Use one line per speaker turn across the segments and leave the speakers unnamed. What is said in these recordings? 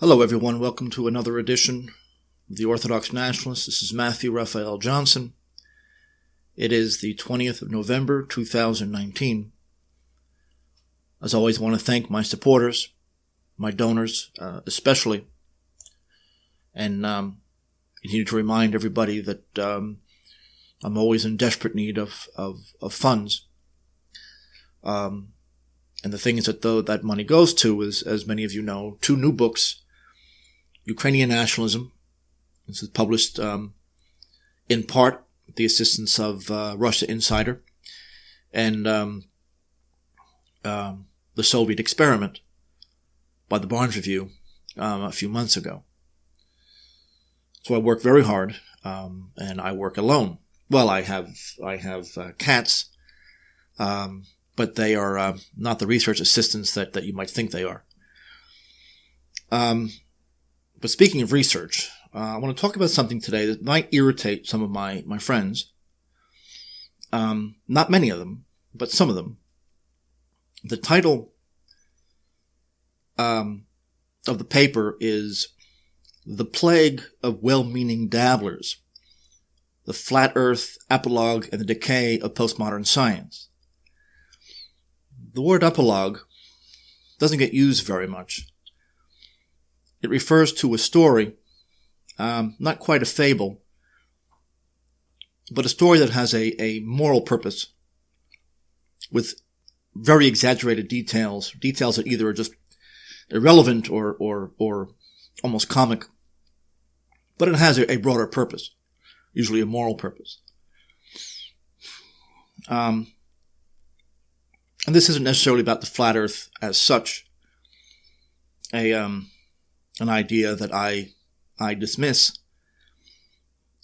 Hello everyone, welcome to another edition of the Orthodox Nationalist. This is Matthew Raphael Johnson. It is the 20th of November, 2019. As always, I want to thank my supporters, my donors especially, and continue to remind everybody that I'm always in desperate need of funds. And the thing is that though that money goes to is, as many of you know, two new books. Ukrainian Nationalism. This is published in part with the assistance of Russia Insider, and The Soviet Experiment by the Barnes Review a few months ago. So I work very hard, and I work alone. Well, I have cats, but they are not the research assistants that you might think they are. But speaking of research, I want to talk about something today that might irritate some of my friends. Not many of them, but some of them. The title of the paper is "The Plague of Well-Meaning Dabblers, the Flat Earth Apologue and the Decay of Postmodern Science." The word apologue doesn't get used very much. It refers to a story, not quite a fable, but a story that has a moral purpose with very exaggerated details that either are just irrelevant or almost comic. But it has a broader purpose, usually a moral purpose. And this isn't necessarily about the flat earth as such. An idea that I dismiss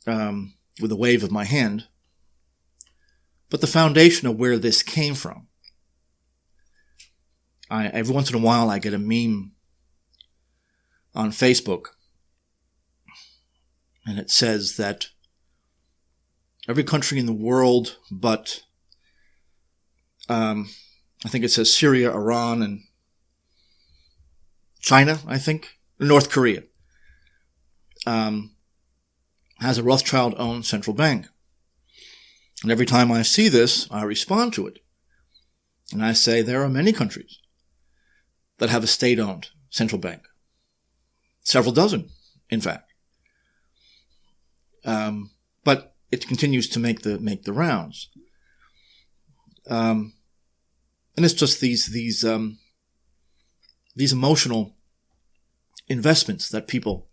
with a wave of my hand, but the foundation of where this came from. Every once in a while I get a meme on Facebook, and it says that every country in the world but, I think it says Syria, Iran, and China, I think, North Korea, has a Rothschild-owned central bank. And every time I see this, I respond to it. And I say there are many countries that have a state-owned central bank. Several dozen, in fact. But it continues to make the rounds. And it's just these emotional investments that people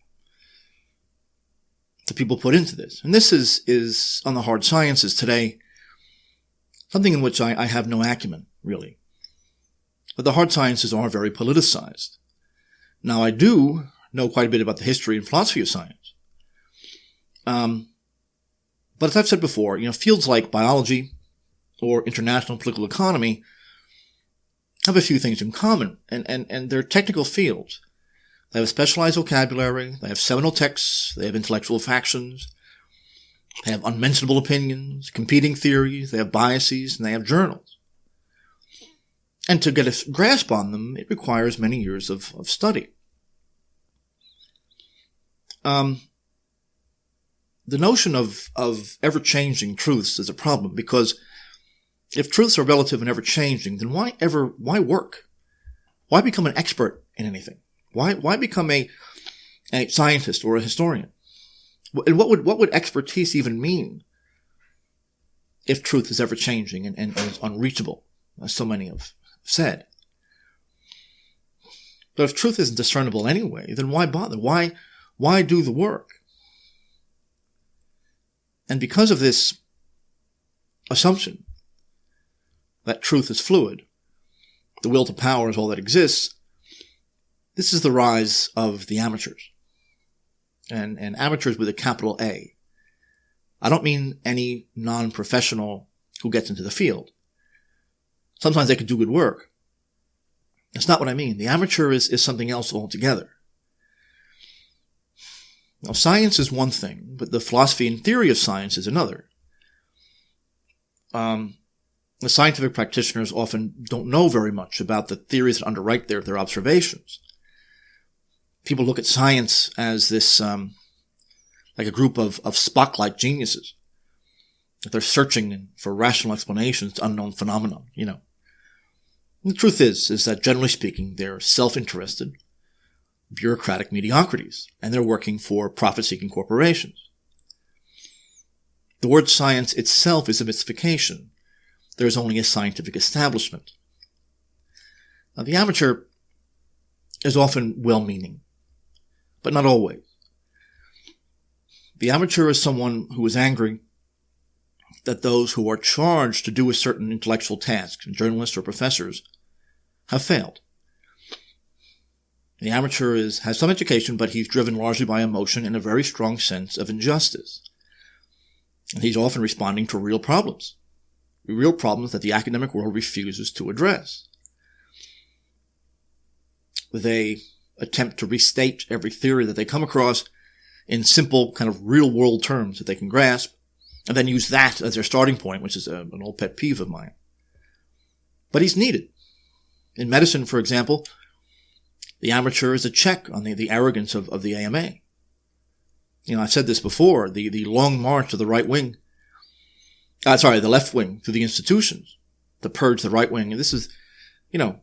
put into this. And this is on the hard sciences today, something in which I have no acumen, really. But the hard sciences are very politicized. Now, I do know quite a bit about the history and philosophy of science. But as I've said before, fields like biology or international political economy have a few things in common, and they're technical fields. They have a specialized vocabulary, they have seminal texts, they have intellectual factions, they have unmentionable opinions, competing theories, they have biases, and they have journals. And to get a grasp on them, it requires many years of study. The notion of ever-changing truths is a problem, because if truths are relative and ever-changing, then why work? Why become an expert in anything? Why become a scientist or a historian? And what would expertise even mean if truth is ever changing and is unreachable, as so many have said? But if truth isn't discernible anyway, then why bother? Why do the work? And because of this assumption that truth is fluid, the will to power is all that exists, this is the rise of the amateurs. And amateurs with a capital A. I don't mean any non-professional who gets into the field. Sometimes they could do good work. That's not what I mean. The amateur is something else altogether. Now, science is one thing, but the philosophy and theory of science is another. The scientific practitioners often don't know very much about the theories that underwrite their observations. people look at science as this, like a group of Spock-like geniuses. That they're searching for rational explanations to unknown phenomena, And the truth is that generally speaking, they're self-interested, bureaucratic mediocrities, and they're working for profit-seeking corporations. The word science itself is a mystification. There is only a scientific establishment. Now, the amateur is often well-meaning, but not always. The amateur is someone who is angry that those who are charged to do a certain intellectual task, journalists or professors, have failed. The amateur has some education, but he's driven largely by emotion and a very strong sense of injustice. And he's often responding to real problems that the academic world refuses to address. They attempt to restate every theory that they come across in simple kind of real-world terms that they can grasp, and then use that as their starting point, which is an old pet peeve of mine. But he's needed. In medicine, for example, the amateur is a check on the arrogance of the AMA. I've said this before, the long march of the right wing, the left wing through the institutions to purge the right wing. And this is, I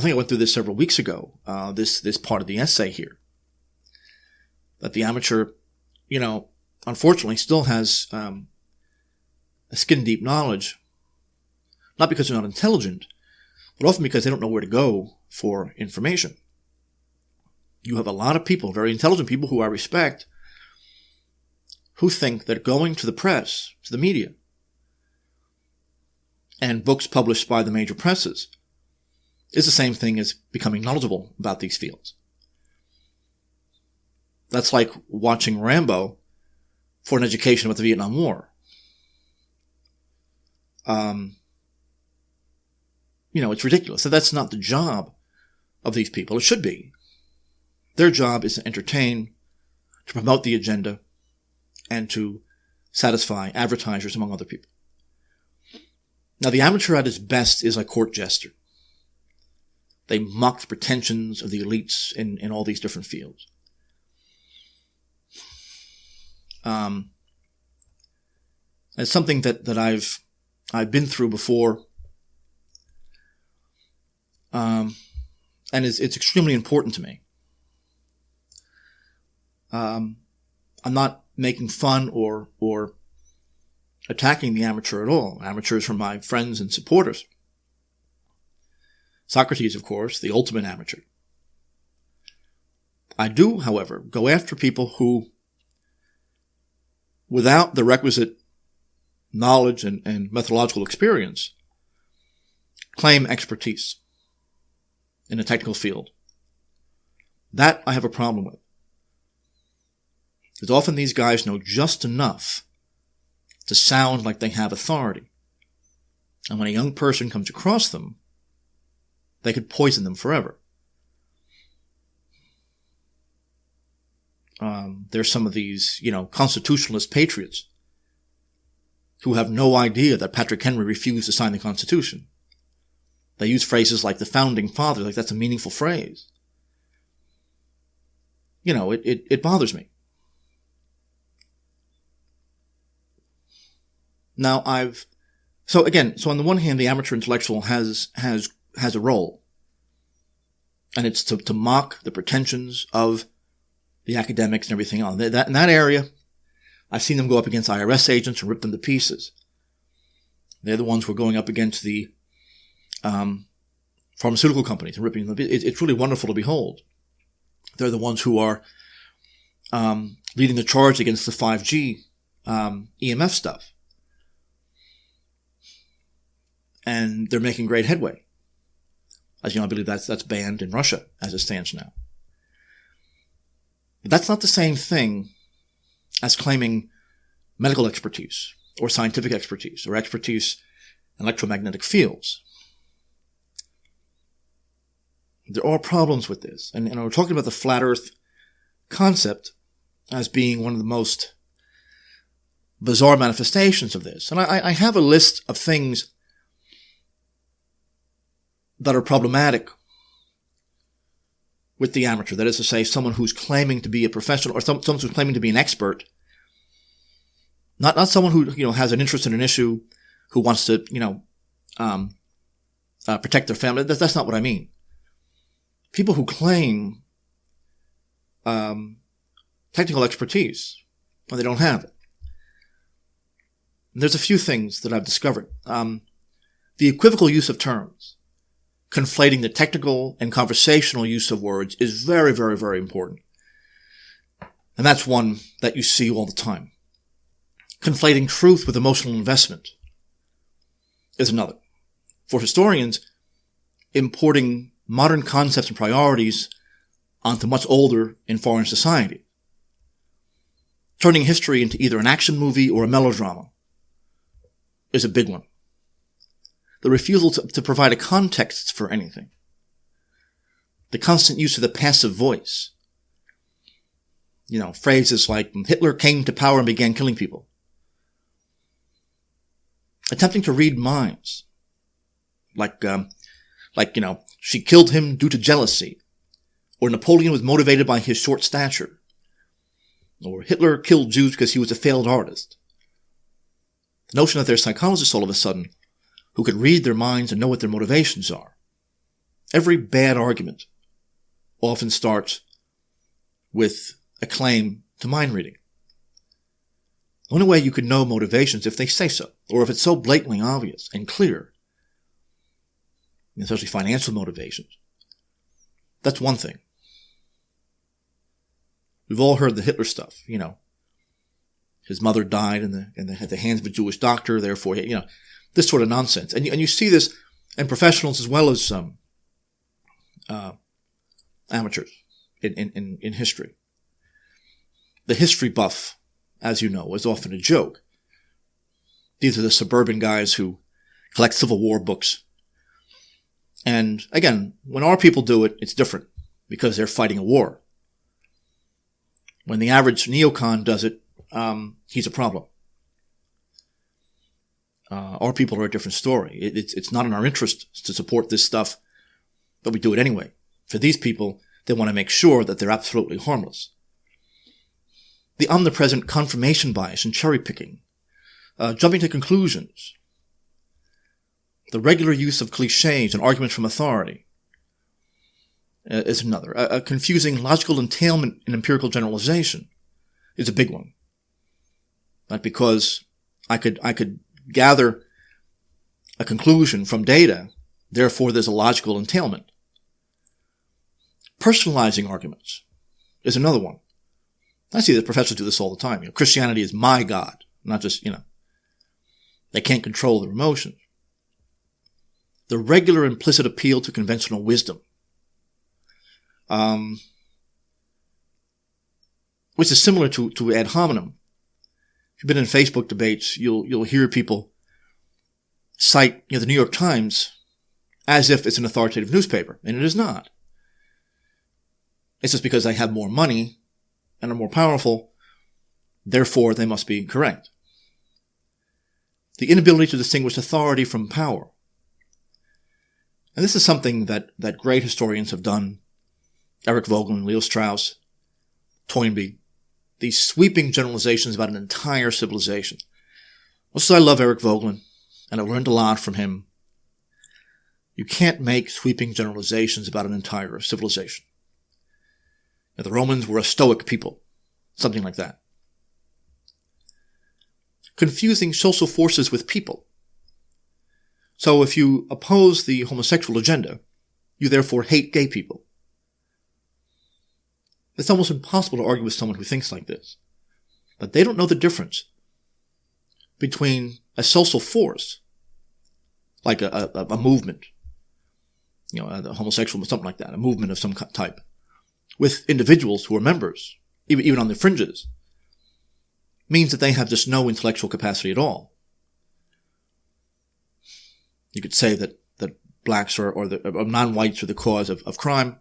think I went through this several weeks ago, this part of the essay here. That the amateur, unfortunately still has a skin-deep knowledge, not because they're not intelligent, but often because they don't know where to go for information. You have a lot of people, very intelligent people who I respect, who think that going to the press, to the media, and books published by the major presses is the same thing as becoming knowledgeable about these fields. That's like watching Rambo for an education about the Vietnam War. It's ridiculous. That's not the job of these people. It should be. Their job is to entertain, to promote the agenda, and to satisfy advertisers, among other people. Now, the amateur at his best is a court jester. They mock the pretensions of the elites in all these different fields. It's something that I've been through before, and it's extremely important to me. I'm not making fun or attacking the amateur at all. Amateurs are my friends and supporters. Socrates, of course, the ultimate amateur. I do, however, go after people who, without the requisite knowledge and methodological experience, claim expertise in a technical field. That I have a problem with. Because often these guys know just enough to sound like they have authority. And when a young person comes across them, they could poison them forever. There's some of these, constitutionalist patriots who have no idea that Patrick Henry refused to sign the Constitution. They use phrases like the Founding Fathers, like that's a meaningful phrase. It bothers me. Now so on the one hand, the amateur intellectual has a role. And it's to mock the pretensions of the academics and everything else. In that area, I've seen them go up against IRS agents and rip them to pieces. They're the ones who are going up against the pharmaceutical companies and ripping them. It's really wonderful to behold. They're the ones who are leading the charge against the 5G EMF stuff. And they're making great headway. As you know, I believe that's banned in Russia as it stands now. But that's not the same thing as claiming medical expertise or scientific expertise or expertise in electromagnetic fields. There are problems with this. And we're talking about the flat earth concept as being one of the most bizarre manifestations of this. And I have a list of things that are problematic with the amateur. That is to say, someone who's claiming to be a professional or someone who's claiming to be an expert. Not someone who, has an interest in an issue, who wants to, protect their family. That's not what I mean. People who claim technical expertise when they don't have it. And there's a few things that I've discovered. The equivocal use of terms, conflating the technical and conversational use of words, is very, very, very important. And that's one that you see all the time. Conflating truth with emotional investment is another. For historians, importing modern concepts and priorities onto much older and foreign society. Turning history into either an action movie or a melodrama is a big one. The refusal to provide a context for anything. The constant use of the passive voice. Phrases like, Hitler came to power and began killing people. Attempting to read minds. Like, she killed him due to jealousy. Or Napoleon was motivated by his short stature. Or Hitler killed Jews because he was a failed artist. The notion that there's psychologists all of a sudden who could read their minds and know what their motivations are. Every bad argument often starts with a claim to mind reading. The only way you could know motivations is if they say so, or if it's so blatantly obvious and clear, especially financial motivations. That's one thing. We've all heard the Hitler stuff, His mother died at the hands of a Jewish doctor, therefore, this sort of nonsense. And you see this in professionals as well as amateurs in history. The history buff, as you know, is often a joke. These are the suburban guys who collect Civil War books. And again, when our people do it, it's different because they're fighting a war. When the average neocon does it, he's a problem. Our people are a different story. It's not in our interest to support this stuff, but we do it anyway. For these people, they want to make sure that they're absolutely harmless. The omnipresent confirmation bias and cherry picking, jumping to conclusions, the regular use of cliches and arguments from authority is another. Confusing logical entailment and empirical generalization is a big one. Not because I could gather a conclusion from data, therefore there's a logical entailment. Personalizing arguments is another one. I see that professors do this all the time. Christianity is my God, not just, they can't control their emotions. The regular implicit appeal to conventional wisdom, which is similar to ad hominem. If you've been in Facebook debates, you'll hear people cite the New York Times as if it's an authoritative newspaper, and it is not. It's just because they have more money and are more powerful, therefore they must be correct. The inability to distinguish authority from power. And this is something that great historians have done. Eric Vogelin, Leo Strauss, Toynbee. These sweeping generalizations about an entire civilization. Also, I love Eric Vogelin, and I've learned a lot from him. You can't make sweeping generalizations about an entire civilization. The Romans were a stoic people, something like that. Confusing social forces with people. So if you oppose the homosexual agenda, you therefore hate gay people. It's almost impossible to argue with someone who thinks like this. But they don't know the difference between a social force, like a movement, the homosexual, something like that, a movement of some type, with individuals who are members, even on the fringes, means that they have just no intellectual capacity at all. You could say that blacks or non-whites are the cause of crime,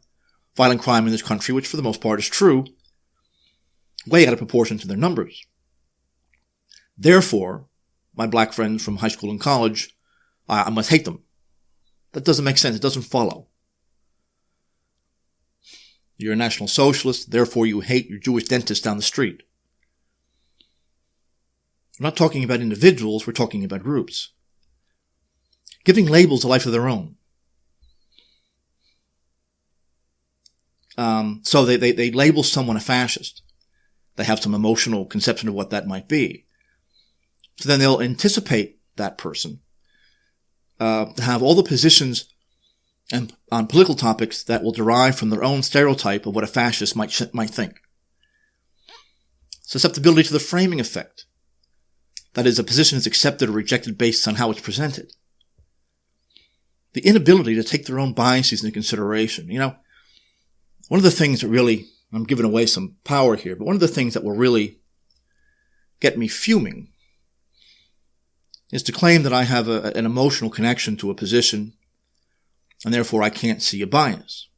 violent crime in this country, which for the most part is true, way out of proportion to their numbers. Therefore, my black friends from high school and college, I must hate them. That doesn't make sense. It doesn't follow. You're a National Socialist, therefore you hate your Jewish dentist down the street. We're not talking about individuals, we're talking about groups. Giving labels a life of their own. So they label someone a fascist. They have some emotional conception of what that might be. So then they'll anticipate that person to have all the positions and on political topics that will derive from their own stereotype of what a fascist might think. Susceptibility to the framing effect. That is, a position is accepted or rejected based on how it's presented. The inability to take their own biases into consideration. You know, one of the things that really, I'm giving away some power here, but one of the things that will really get me fuming is to claim that I have an emotional connection to a position and therefore I can't see a bias.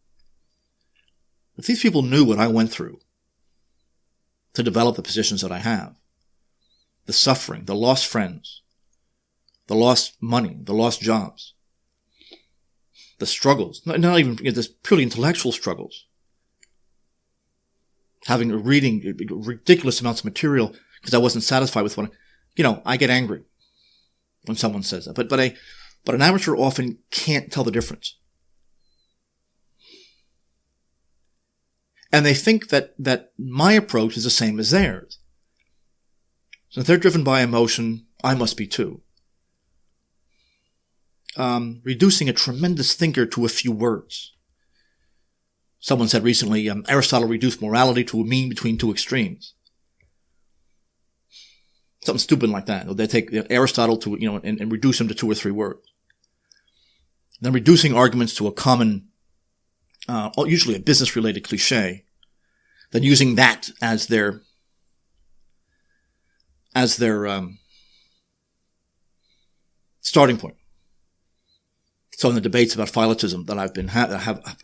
If these people knew what I went through to develop the positions that I have, the suffering, the lost friends, the lost money, the lost jobs, the struggles, not even the purely intellectual struggles, reading ridiculous amounts of material because I wasn't satisfied with what, I get angry when someone says that. But an amateur often can't tell the difference. And they think that my approach is the same as theirs. So if they're driven by emotion, I must be too. Reducing a tremendous thinker to a few words. Someone said recently, Aristotle reduced morality to a mean between two extremes. Something stupid like that. They take Aristotle to, and reduce him to 2 or 3 words. Then reducing arguments to a common, usually a business-related cliche, then using that as their starting point. So in the debates about philosophism that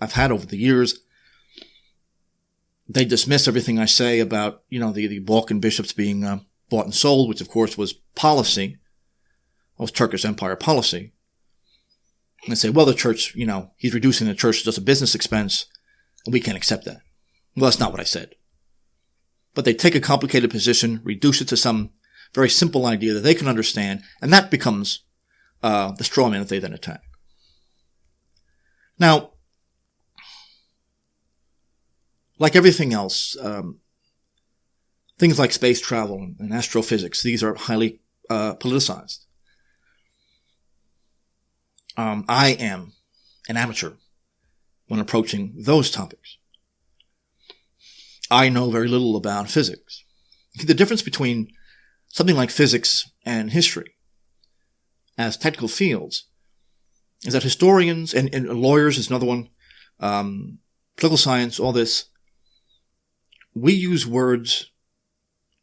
I've had over the years, they dismiss everything I say about, the Balkan bishops being bought and sold, which of course was policy. It was Turkish Empire policy. And they say, well, the church, he's reducing the church to just a business expense, and we can't accept that. Well, that's not what I said. But they take a complicated position, reduce it to some very simple idea that they can understand, and that becomes the straw man that they then attack. Now, like everything else, things like space travel and astrophysics, these are highly politicized. I am an amateur when approaching those topics. I know very little about physics. The difference between something like physics and history as technical fields is that historians and lawyers is another one, political science, all this, we use words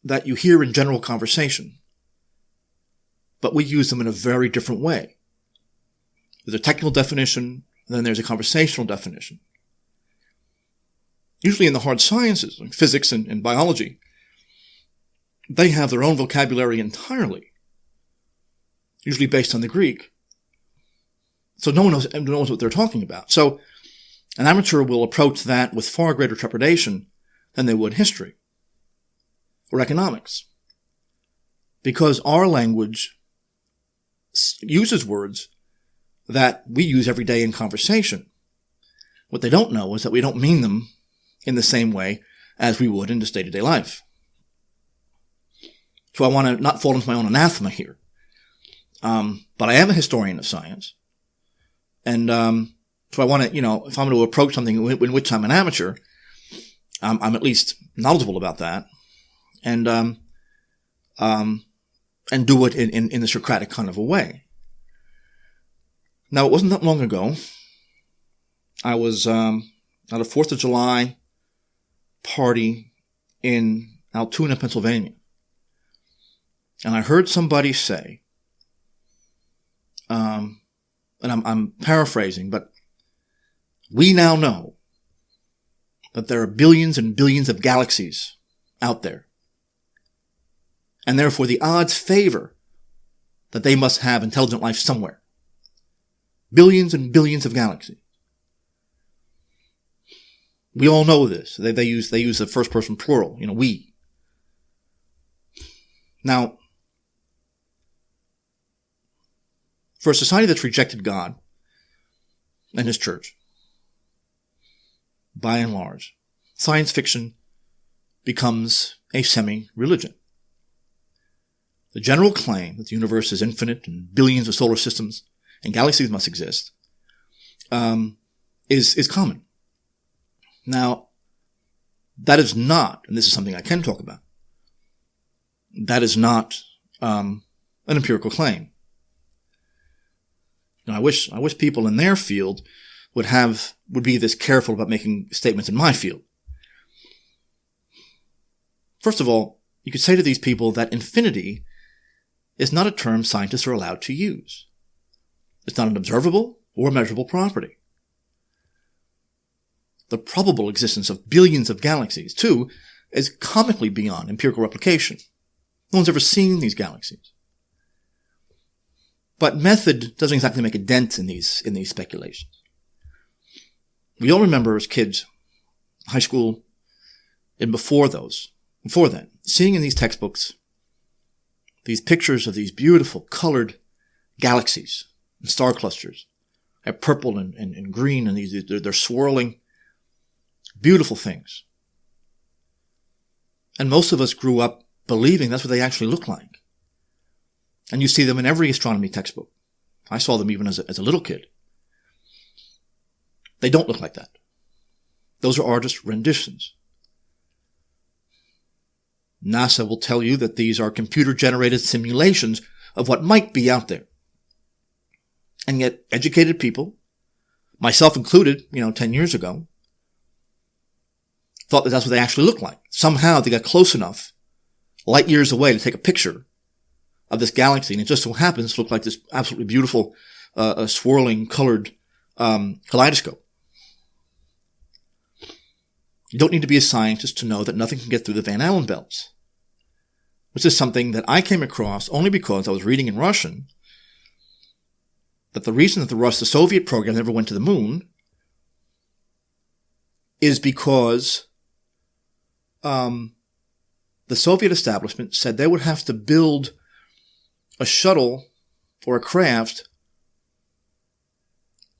that you hear in general conversation, but we use them in a very different way. There's a technical definition, and then there's a conversational definition. Usually in the hard sciences, like physics and biology, they have their own vocabulary entirely, usually based on the Greek. So no one knows what they're talking about. So an amateur will approach that with far greater trepidation than they would history or economics, because our language uses words that we use every day in conversation. What they don't know is that we don't mean them in the same way as we would in just day-to-day life. So I want to not fall into my own anathema here. But I am a historian of science. And so I want to, if I'm going to approach something in which I'm an amateur, I'm at least knowledgeable about that. And do it in the Socratic kind of a way. Now, it wasn't that long ago. I was at a 4th of July party in Altoona, Pennsylvania. And I heard somebody say, and I'm paraphrasing, but we now know that there are billions and billions of galaxies out there. And therefore the odds favor that they must have intelligent life somewhere. Billions and billions of galaxies. We all know this. They use the first person plural, we. Now, for a society that's rejected God and His church, by and large, science fiction becomes a semi-religion. The general claim that the universe is infinite and billions of solar systems and galaxies must exist is common. Now, that is not, and this is something I can talk about, that is not an empirical claim. I wish people in their field would be this careful about making statements in my field. First of all, you could say to these people that infinity is not a term scientists are allowed to use. It's not an observable or measurable property. The probable existence of billions of galaxies, too, is comically beyond empirical replication. No one's ever seen these galaxies. But method doesn't exactly make a dent in these speculations. We all remember as kids, high school, and before then, seeing in these textbooks these pictures of these beautiful colored galaxies and star clusters, purple and green, and they're swirling, beautiful things. And most of us grew up believing that's what they actually look like. And you see them in every astronomy textbook. I saw them even as a little kid. They don't look like that. Those are artist renditions. NASA will tell you that these are computer-generated simulations of what might be out there. And yet, educated people, myself included, 10 years ago, thought that that's what they actually looked like. Somehow they got close enough, light years away, to take a picture of this galaxy, and it just so happens to look like this absolutely beautiful, swirling, colored kaleidoscope. You don't need to be a scientist to know that nothing can get through the Van Allen belts, which is something that I came across only because I was reading in Russian that the reason that the Soviet program never went to the moon is because the Soviet establishment said they would have to build a shuttle or a craft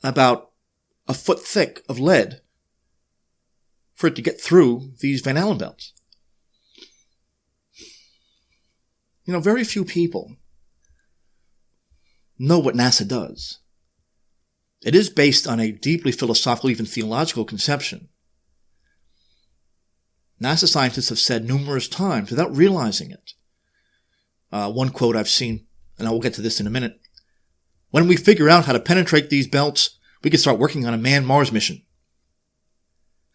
about a foot thick of lead for it to get through these Van Allen belts. Very few people know what NASA does. It is based on a deeply philosophical, even theological conception. NASA scientists have said numerous times without realizing it. One quote I've seen, and I will get to this in a minute. When we figure out how to penetrate these belts, we can start working on a manned Mars mission.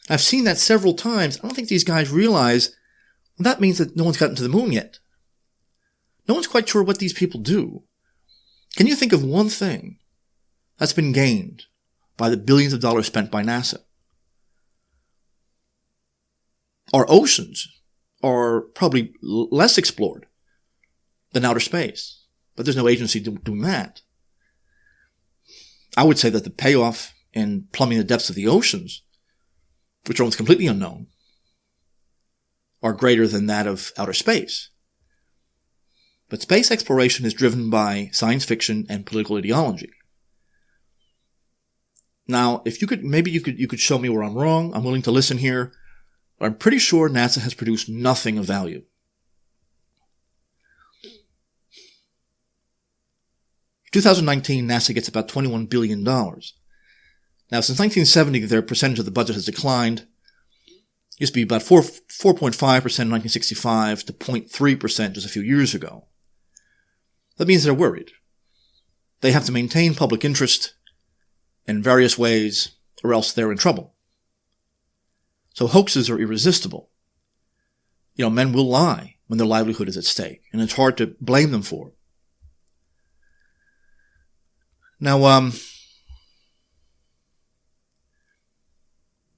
I've seen that several times. I don't think these guys realize that means that no one's gotten to the moon yet. No one's quite sure what these people do. Can you think of one thing that's been gained by the billions of dollars spent by NASA? Our oceans are probably less explored than outer space, but there's no agency doing that. I would say that the payoff in plumbing the depths of the oceans, which are almost completely unknown, are greater than that of outer space. But space exploration is driven by science fiction and political ideology. Now, if you could, maybe you could show me where I'm wrong. I'm willing to listen here. But I'm pretty sure NASA has produced nothing of value. In 2019, NASA gets about $21 billion. Now, since 1970, their percentage of the budget has declined. It used to be about 4.5% in 1965 to 0.3% just a few years ago. That means they're worried. They have to maintain public interest in various ways, or else they're in trouble. So hoaxes are irresistible. Men will lie when their livelihood is at stake, and it's hard to blame them for it. Now,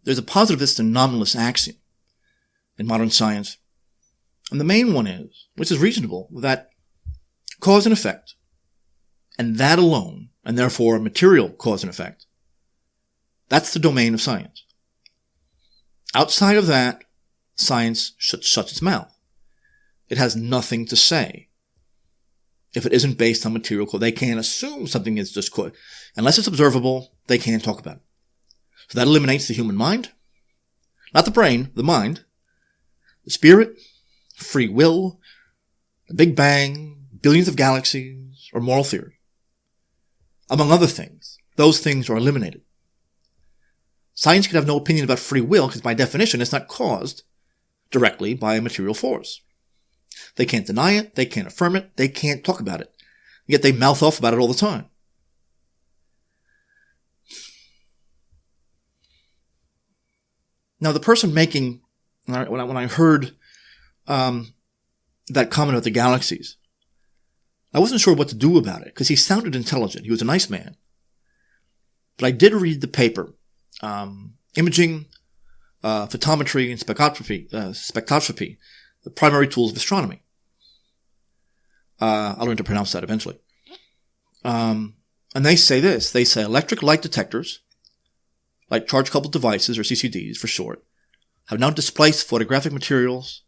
there's a positivist and nominalist axiom in modern science, and the main one is, which is reasonable, that cause and effect, and that alone, and therefore material cause and effect, that's the domain of science. Outside of that, science shuts its mouth. It has nothing to say. If it isn't based on material code, they can't assume something is just code. Unless it's observable, they can't talk about it. So that eliminates the human mind. Not the brain, the mind. The spirit, free will, the Big Bang, billions of galaxies, or moral theory. Among other things, those things are eliminated. Science can have no opinion about free will because by definition it's not caused directly by a material force. They can't deny it, they can't affirm it, they can't talk about it. Yet they mouth off about it all the time. Now the person making, when I heard that comment about the galaxies, I wasn't sure what to do about it because he sounded intelligent. He was a nice man. But I did read the paper, Imaging, Photometry, and Spectroscopy, the Primary Tools of Astronomy. I'll learn to pronounce that eventually. And they say this. They say electric light detectors, like charge-coupled devices, or CCDs for short, have now displaced photographic materials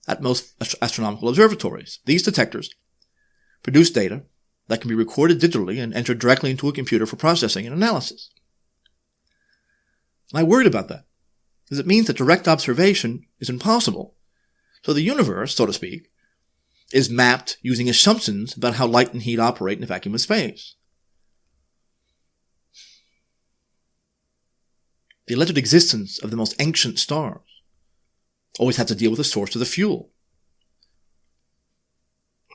at most astronomical observatories. These detectors produce data that can be recorded digitally and entered directly into a computer for processing and analysis. And I worried about that, because it means that direct observation is impossible. So the universe, so to speak, is mapped using assumptions about how light and heat operate in a vacuum of space. The alleged existence of the most ancient stars always had to deal with the source of the fuel.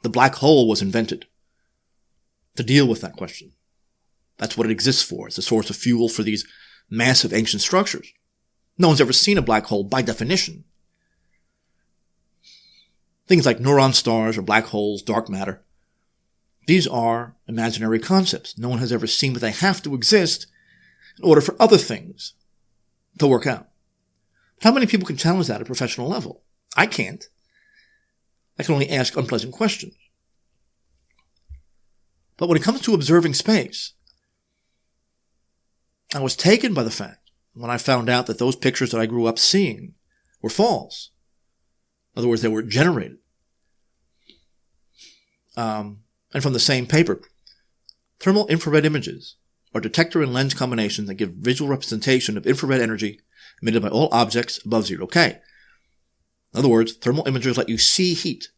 The black hole was invented to deal with that question. That's what it exists for. It's a source of fuel for these massive ancient structures. No one's ever seen a black hole by definition. Things like neutron stars or black holes, dark matter, these are imaginary concepts. No one has ever seen, but they have to exist in order for other things to work out. How many people can challenge that at a professional level? I can't. I can only ask unpleasant questions. But when it comes to observing space, I was taken by the fact when I found out that those pictures that I grew up seeing were false. In other words, they were generated. And from the same paper, thermal infrared images are detector and lens combinations that give visual representation of infrared energy emitted by all objects above 0K. In other words, thermal imagers let you see heat.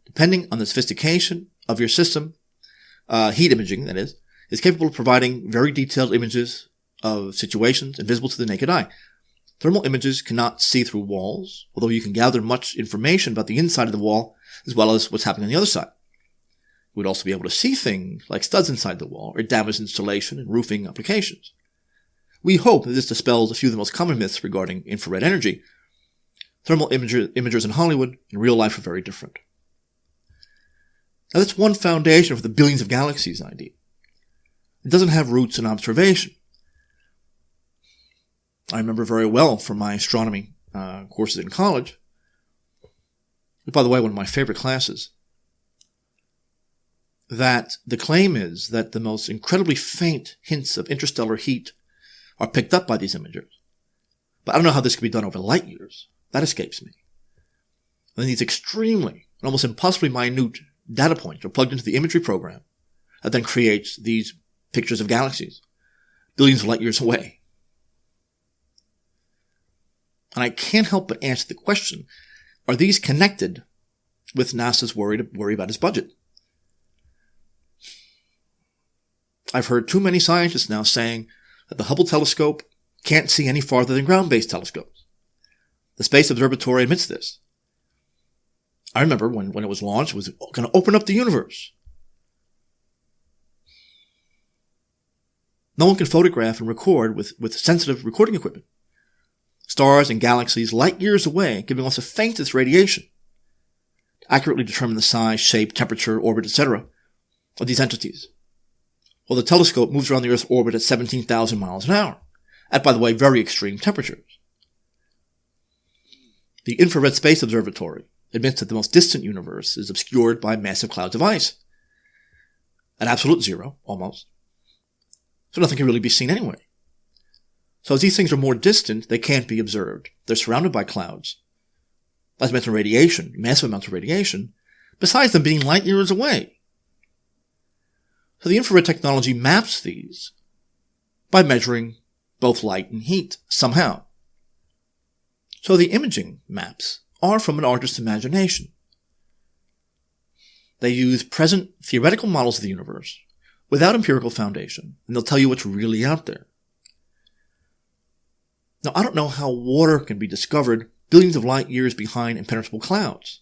Depending on the sophistication of your system, heat imaging, that is capable of providing very detailed images of situations invisible to the naked eye. Thermal images cannot see through walls, although you can gather much information about the inside of the wall as well as what's happening on the other side. You would also be able to see things like studs inside the wall or damaged insulation and roofing applications. We hope that this dispels a few of the most common myths regarding infrared energy. Thermal imagers in Hollywood in real life are very different. Now that's one foundation for the billions of galaxies idea. It doesn't have roots in observation. I remember very well from my astronomy courses in college, by the way, one of my favorite classes, that the claim is that the most incredibly faint hints of interstellar heat are picked up by these imagers. But I don't know how this could be done over light years. That escapes me. And then these extremely and almost impossibly minute data points are plugged into the imagery program that then creates these pictures of galaxies billions of light years away. And I can't help but answer the question, are these connected with NASA's worry about its budget? I've heard too many scientists now saying that the Hubble telescope can't see any farther than ground-based telescopes. The Space Observatory admits this. I remember when it was launched, it was going to open up the universe. No one can photograph and record with sensitive recording equipment. Stars and galaxies light years away, giving off the faintest radiation to accurately determine the size, shape, temperature, orbit, etc. of these entities. Well, the telescope moves around the Earth's orbit at 17,000 miles an hour, at, by the way, very extreme temperatures. The Infrared Space Observatory admits that the most distant universe is obscured by massive clouds of ice, at absolute zero, almost. So nothing can really be seen anyway. So as these things are more distant, they can't be observed. They're surrounded by clouds. As mentioned, radiation, massive amounts of radiation, besides them being light years away. So the infrared technology maps these by measuring both light and heat somehow. So the imaging maps are from an artist's imagination. They use present theoretical models of the universe without empirical foundation, and they'll tell you what's really out there. Now, I don't know how water can be discovered billions of light years behind impenetrable clouds.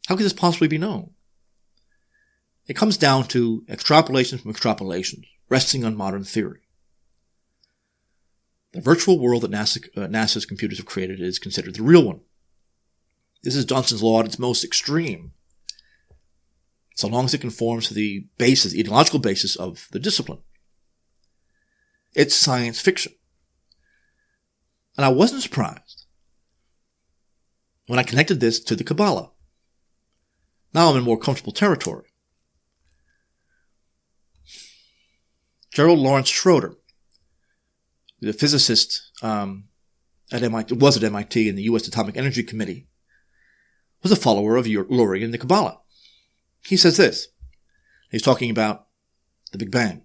How could this possibly be known? It comes down to extrapolations from extrapolations, resting on modern theory. The virtual world that NASA's computers have created is considered the real one. This is Johnson's law at its most extreme, so long as it conforms to the ideological basis of the discipline. It's science fiction. And I wasn't surprised when I connected this to the Kabbalah. Now I'm in more comfortable territory. Gerald Lawrence Schroeder, the physicist at MIT in the U.S. Atomic Energy Committee, was a follower of Lurie and the Kabbalah. He says this. He's talking about the Big Bang.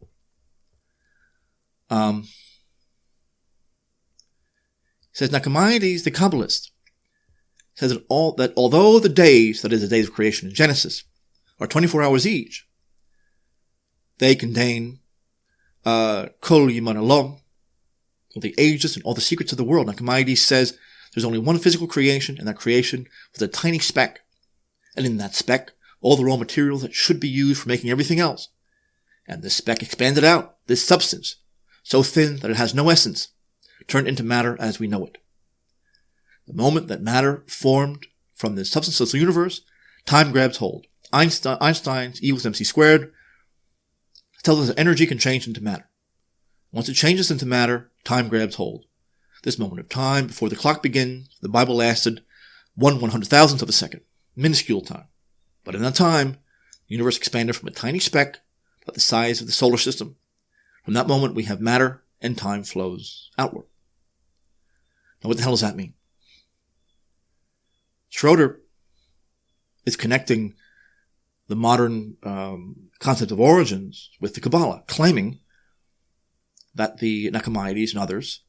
He says, Nachmanides, the Kabbalist, says that although the days, that is the days of creation in Genesis, are 24 hours each, they contain Kol Yiman Elohim, all the ages and all the secrets of the world. Nachmanides says there's only one physical creation, and that creation was a tiny speck. And in that speck, all the raw materials that should be used for making everything else. And this speck expanded out, this substance, so thin that it has no essence, turned into matter as we know it. The moment that matter formed from the substance of the universe, time grabs hold. Einstein's E equals mc squared tells us that energy can change into matter. Once it changes into matter, time grabs hold. This moment of time, before the clock begins, the Bible lasted 1/100,000th of a second. Minuscule time. But in that time, the universe expanded from a tiny speck, about the size of the solar system. From that moment, we have matter, and time flows outward. Now, what the hell does that mean? Schroeder is connecting the modern concept of origins with the Kabbalah, claiming that the Nachmanides and others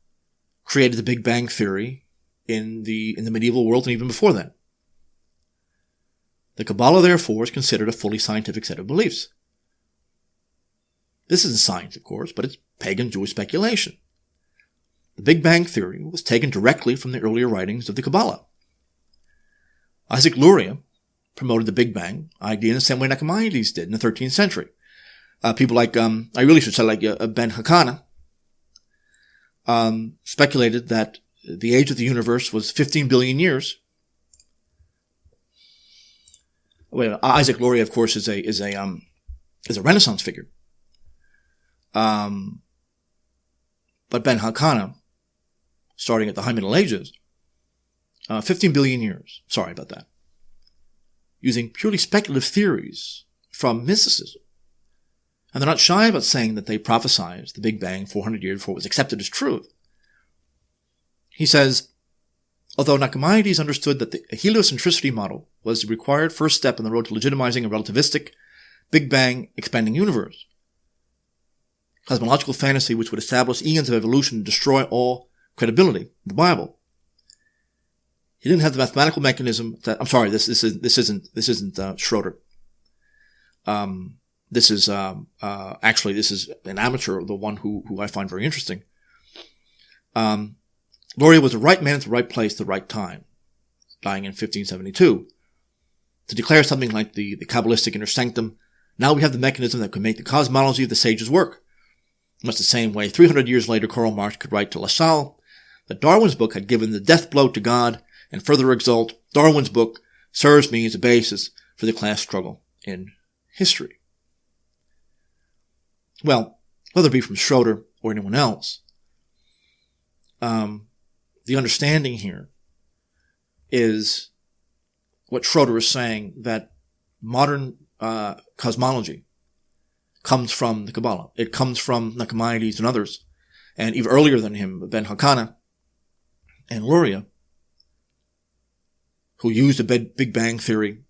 created the Big Bang theory in the medieval world and even before then. The Kabbalah, therefore, is considered a fully scientific set of beliefs. This isn't science, of course, but it's pagan Jewish speculation. The Big Bang theory was taken directly from the earlier writings of the Kabbalah. Isaac Luria promoted the Big Bang idea in the same way Nachmanides did in the 13th century. People like, Ben Hakana, speculated that the age of the universe was 15 billion years. Isaac Luria, of course, is a Renaissance figure. But Ben Hakana, starting at the High Middle Ages, 15 billion years. Sorry about that. Using purely speculative theories from mysticism. And they're not shy about saying that they prophesied the Big Bang 400 years before it was accepted as truth. He says, although Nachmanides understood that the heliocentricity model was the required first step on the road to legitimizing a relativistic, Big Bang expanding universe, cosmological fantasy which would establish eons of evolution and destroy all credibility, the Bible. He didn't have the mathematical mechanism that, I'm sorry, this isn't Schroeder. This is an amateur, the one who I find very interesting. Luria was the right man at the right place at the right time, dying in 1572. To declare something like the Kabbalistic inner sanctum, now we have the mechanism that could make the cosmology of the sages work. Much the same way 300 years later Karl Marx could write to Lassalle that Darwin's book had given the death blow to God, and further exult, Darwin's book serves me as a basis for the class struggle in history. Well, whether it be from Schroeder or anyone else, the understanding here is what Schroeder is saying, that modern cosmology comes from the Kabbalah. It comes from Nachmanides and others. and even earlier than him, Ben Hakana and Luria, who used the Big Bang Theory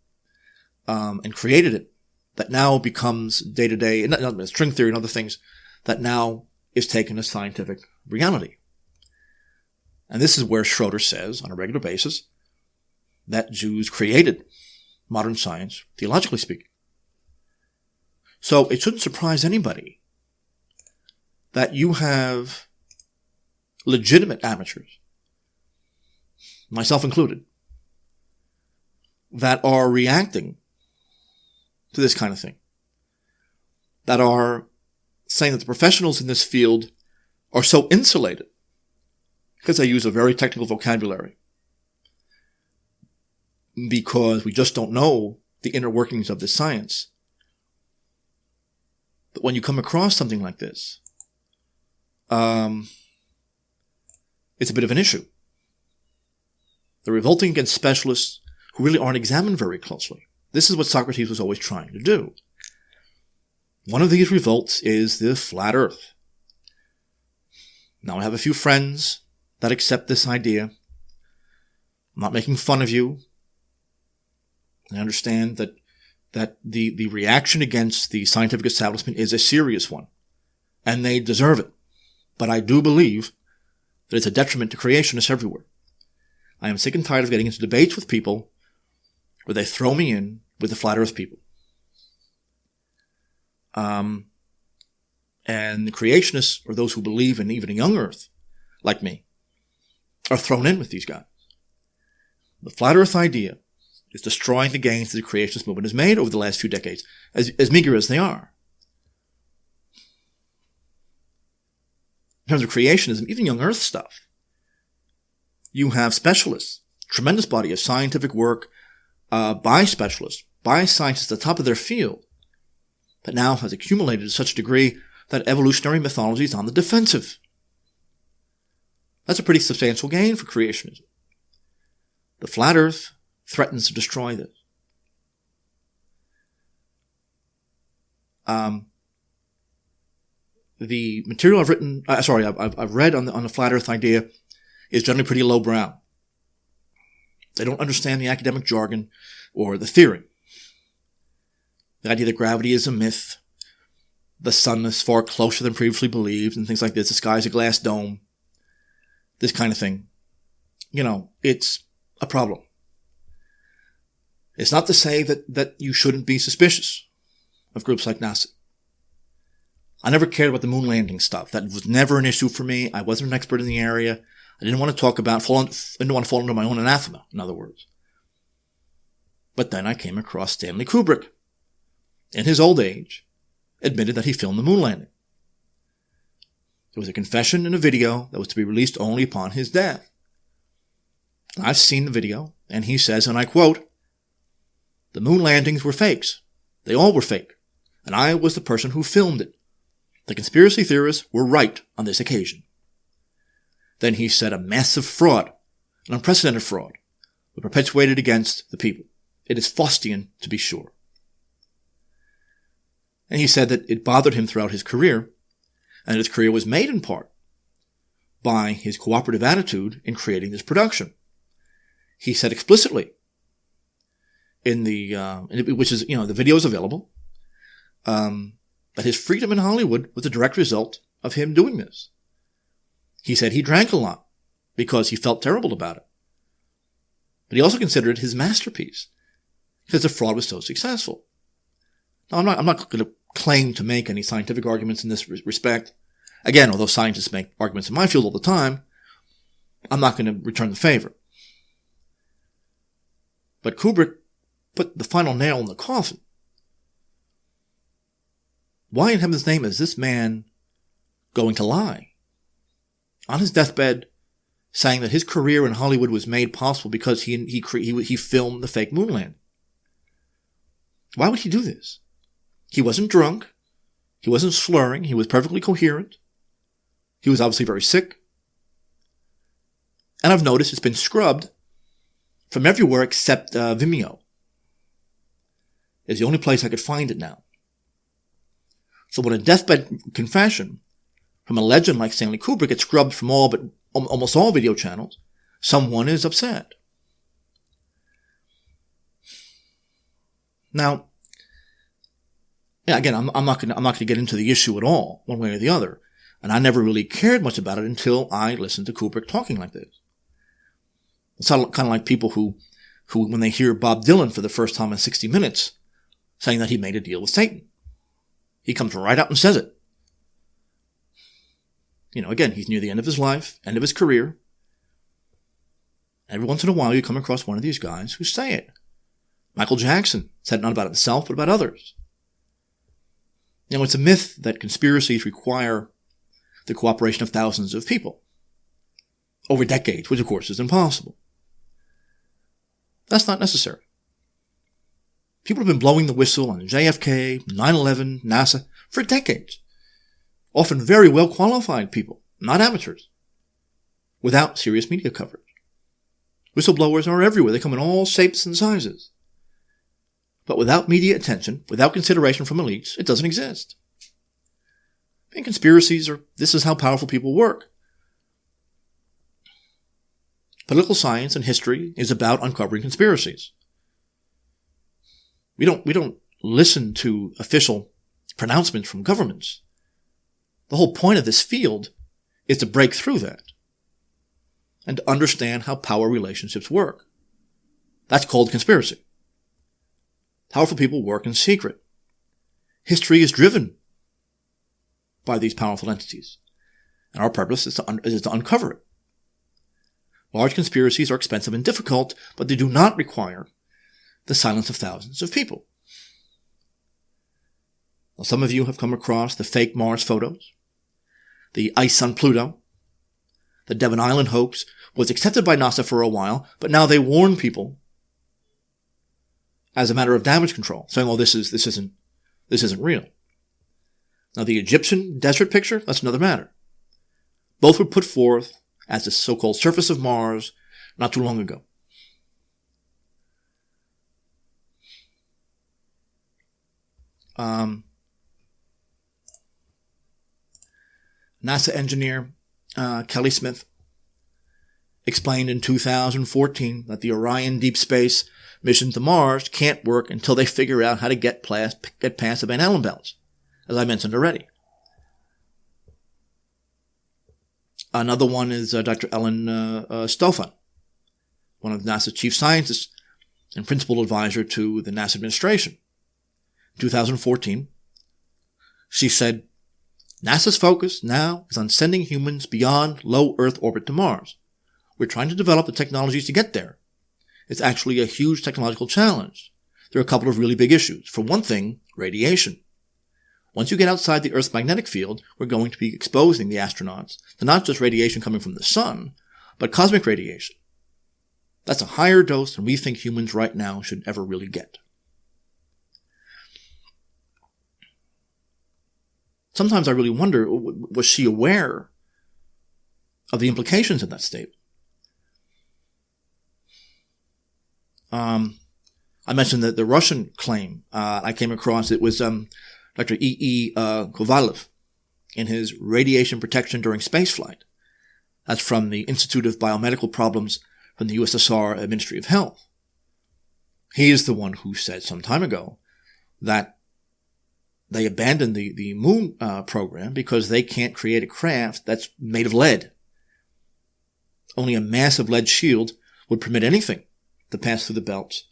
and created it, that now becomes day-to-day, and string theory and other things, that now is taken as scientific reality. And this is where Schroeder says, on a regular basis, that Jews created modern science, theologically speaking. So it shouldn't surprise anybody that you have legitimate amateurs, myself included, that are reacting to this kind of thing, that are saying that the professionals in this field are so insulated because they use a very technical vocabulary, because we just don't know the inner workings of this science. But when you come across something like this, it's a bit of an issue. They're revolting against specialists who really aren't examined very closely. This is what Socrates was always trying to do. One of these revolts is the flat earth. Now, I have a few friends that accept this idea. I'm not making fun of you. I understand that the reaction against the scientific establishment is a serious one, and they deserve it. But I do believe that it's a detriment to creationists everywhere. I am sick and tired of getting into debates with people where they throw me in with the flat earth people. And the creationists, or those who believe in even a young earth, like me, are thrown in with these guys. The flat earth idea is destroying the gains that the creationist movement has made over the last few decades, as meager as they are. In terms of creationism, even young earth stuff, you have specialists, tremendous body of scientific work by specialists, by scientists at the top of their field, that now has accumulated to such a degree that evolutionary mythology is on the defensive. That's a pretty substantial gain for creationism. The flat earth threatens to destroy this. The material I've written, I've read on the flat earth idea is generally pretty lowbrow. They don't understand the academic jargon or the theory. The idea that gravity is a myth, the sun is far closer than previously believed, and things like this, the sky is a glass dome, this kind of thing. It's a problem. It's not to say that you shouldn't be suspicious of groups like NASA. I never cared about the moon landing stuff. That was never an issue for me. I wasn't an expert in the area. I didn't want to talk about, I didn't want to fall into my own anathema, in other words. But then I came across Stanley Kubrick. In his old age, admitted that he filmed the moon landing. There was a confession in a video that was to be released only upon his death. I've seen the video, and he says, and I quote, "The moon landings were fakes. They all were fake. And I was the person who filmed it. The conspiracy theorists were right on this occasion." Then he said a massive fraud, an unprecedented fraud, was perpetuated against the people. It is Faustian, to be sure. And he said that it bothered him throughout his career, and his career was made in part by his cooperative attitude in creating this production. He said explicitly in which is, the video is available, that his freedom in Hollywood was a direct result of him doing this. He said he drank a lot because he felt terrible about it. But he also considered it his masterpiece because the fraud was so successful. Now, I'm not going to claim to make any scientific arguments in this respect. Again, although scientists make arguments in my field all the time, I'm not going to return the favor. But Kubrick put the final nail in the coffin. Why in heaven's name is this man going to lie? On his deathbed, saying that his career in Hollywood was made possible because he filmed the fake moon landing. Why would he do this? He wasn't drunk. He wasn't slurring. He was perfectly coherent. He was obviously very sick. And I've noticed it's been scrubbed from everywhere except Vimeo. It's the only place I could find it now. So when a deathbed confession from a legend like Stanley Kubrick gets scrubbed from almost all video channels, someone is upset. Now, again, I'm not going to get into the issue at all, one way or the other, and I never really cared much about it until I listened to Kubrick talking like this. It's kind of like people who, when they hear Bob Dylan for the first time in 60 Minutes, saying that he made a deal with Satan. He comes right out and says it. Again, he's near the end of his life, end of his career. Every once in a while, you come across one of these guys who say it. Michael Jackson said it not about himself, but about others. It's a myth that conspiracies require the cooperation of thousands of people over decades, which of course is impossible. That's not necessary. People have been blowing the whistle on JFK, 9/11, NASA for decades. Often very well qualified people, not amateurs, without serious media coverage. Whistleblowers are everywhere. They come in all shapes and sizes. But without media attention, without consideration from elites, it doesn't exist. And conspiracies this is how powerful people work. Political science and history is about uncovering conspiracies. We don't listen to official pronouncements from governments. The whole point of this field is to break through that and to understand how power relationships work. That's called conspiracy. Powerful people work in secret. History is driven by these powerful entities, and our purpose is to uncover it. Large conspiracies are expensive and difficult, but they do not require the silence of thousands of people. Now, some of you have come across the fake Mars photos, the ice on Pluto. The Devon Island hoax was accepted by NASA for a while, but now they warn people as a matter of damage control, saying, "Oh, this isn't real." Now, the Egyptian desert picture, that's another matter. Both were put forth as the so-called surface of Mars not too long ago. NASA engineer Kelly Smith explained in 2014 that the Orion deep space mission to Mars can't work until they figure out how to get past the Van Allen belts, as I mentioned already. Another one is Dr. Ellen Stofan, one of NASA's chief scientists and principal advisor to the NASA administration. In 2014, she said, "NASA's focus now is on sending humans beyond low Earth orbit to Mars. We're trying to develop the technologies to get there. It's actually a huge technological challenge. There are a couple of really big issues. For one thing, radiation. Once you get outside the Earth's magnetic field, we're going to be exposing the astronauts to not just radiation coming from the sun, but cosmic radiation. That's a higher dose than we think humans right now should ever really get." Sometimes I really wonder, was she aware of the implications of that statement? I mentioned that the Russian claim I came across, it was Dr. E.E. Kovalev in his Radiation Protection During Spaceflight. That's from the Institute of Biomedical Problems from the USSR Ministry of Health. He is the one who said some time ago that they abandoned the moon program because they can't create a craft that's made of lead. Only a massive lead shield would permit anything to pass through the belts.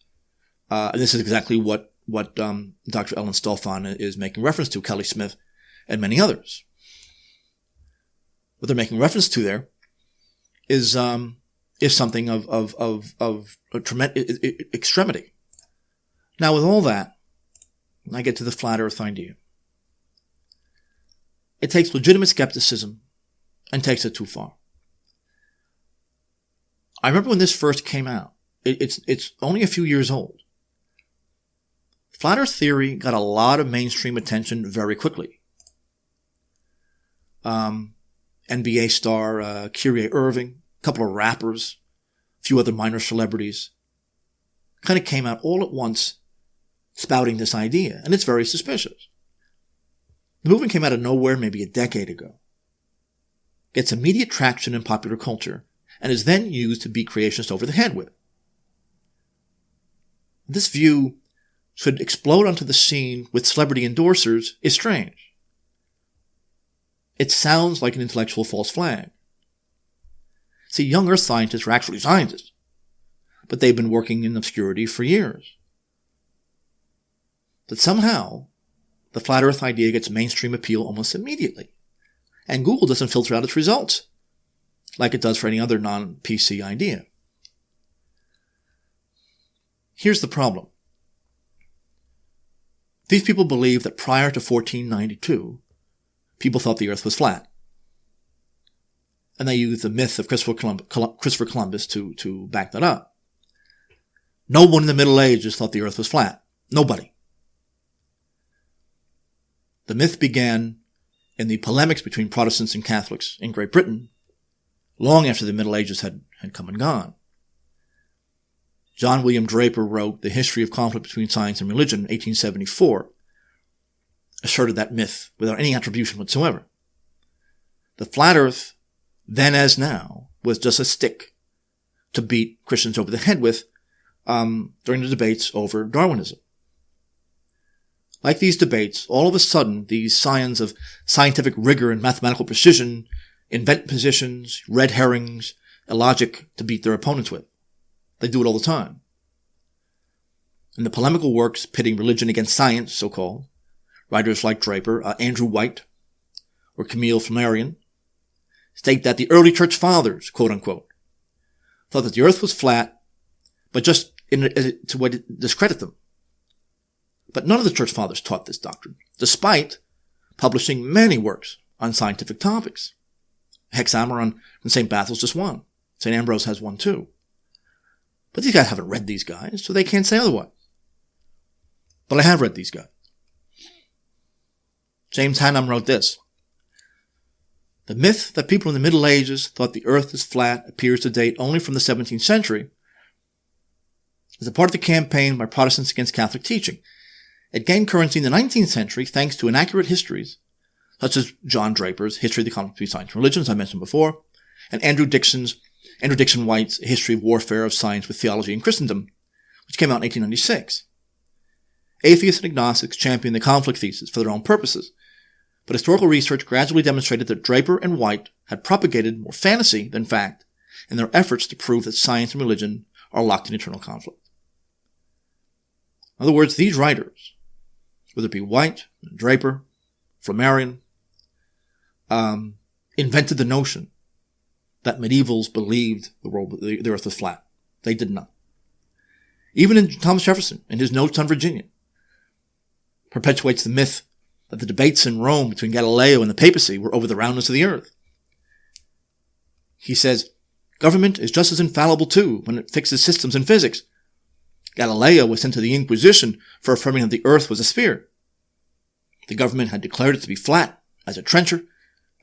And this is exactly what Dr. Ellen Stofan is making reference to, Kelly Smith and many others. What they're making reference to there is something of a tremendous extremity. Now, with all that, I get to the flat Earth idea. It takes legitimate skepticism and takes it too far. I remember when this first came out. It's only a few years old. Flat Earth theory got a lot of mainstream attention very quickly. NBA star Kyrie Irving, a couple of rappers, a few other minor celebrities, kind of came out all at once spouting this idea, and it's very suspicious. The movement came out of nowhere maybe a decade ago. gets immediate traction in popular culture and is then used to beat creationists over the head with. This view should explode onto the scene with celebrity endorsers is strange. It sounds like an intellectual false flag. See, young Earth scientists are actually scientists, but they've been working in obscurity for years. But somehow, the flat Earth idea gets mainstream appeal almost immediately, and Google doesn't filter out its results like it does for any other non-PC idea. Here's the problem. These people believe that prior to 1492, people thought the Earth was flat. And they use the myth of Christopher Columbus to back that up. No one in the Middle Ages thought the Earth was flat. Nobody. The myth began in the polemics between Protestants and Catholics in Great Britain, long after the Middle Ages had come and gone. John William Draper wrote The History of Conflict Between Science and Religion in 1874, asserted that myth without any attribution whatsoever. The flat Earth, then as now, was just a stick to beat Christians over the head with during the debates over Darwinism. Like these debates, all of a sudden, these scions of scientific rigor and mathematical precision invent positions, red herrings, illogic to beat their opponents with. They do it all the time. In the polemical works pitting religion against science, so-called, writers like Draper, Andrew White, or Camille Flammarion state that the early church fathers, quote-unquote, thought that the earth was flat, but just to discredit them. But none of the church fathers taught this doctrine, despite publishing many works on scientific topics. Hexameron and St. Bathel's just one. St. Ambrose has one too. But these guys haven't read these guys, so they can't say otherwise. But I have read these guys. James Hannam wrote this. The myth that people in the Middle Ages thought the earth is flat appears to date only from the 17th century as a part of the campaign by Protestants against Catholic teaching. It gained currency in the 19th century thanks to inaccurate histories, such as John Draper's History of the Conflict Between Science and Religion, as I mentioned before, and Andrew Dixon White's History of Warfare of Science with Theology and Christendom, which came out in 1896. Atheists and agnostics championed the conflict thesis for their own purposes, but historical research gradually demonstrated that Draper and White had propagated more fantasy than fact in their efforts to prove that science and religion are locked in eternal conflict. In other words, these writers, whether it be White, Draper, Flammarion, invented the notion that medievals believed the earth was flat. They did not. Even in Thomas Jefferson, in his Notes on Virginia, perpetuates the myth that the debates in Rome between Galileo and the papacy were over the roundness of the earth. He says, government is just as infallible too when it fixes systems in physics. Galileo was sent to the Inquisition for affirming that the earth was a sphere. The government had declared it to be flat as a trencher,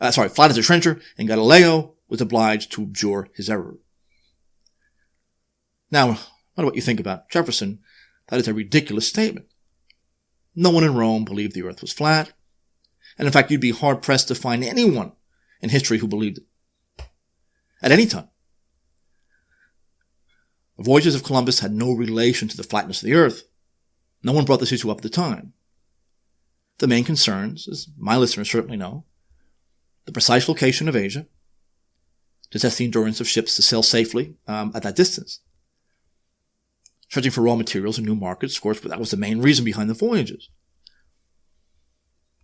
and Galileo was obliged to abjure his error. Now, no matter what you think about Jefferson, that is a ridiculous statement. No one in Rome believed the earth was flat, and in fact you'd be hard-pressed to find anyone in history who believed it. At any time. The voyages of Columbus had no relation to the flatness of the earth. No one brought this issue up at the time. The main concerns, as my listeners certainly know, the precise location of Asia, to test the endurance of ships to sail safely at that distance. Searching for raw materials and new markets, of course, but that was the main reason behind the voyages.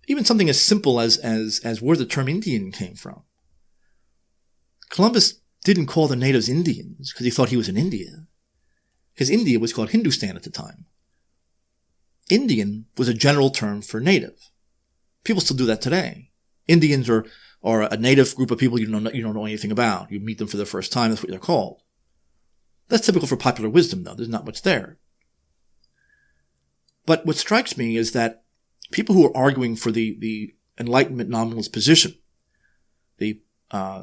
Even something as simple as where the term Indian came from. Columbus didn't call the natives Indians because he thought he was in India, because India was called Hindustan at the time. Indian was a general term for native. People still do that today. Indians are a native group of people you don't know anything about. You meet them for the first time, that's what they're called. That's typical for popular wisdom, though. There's not much there. But what strikes me is that people who are arguing for the Enlightenment nominalist position, the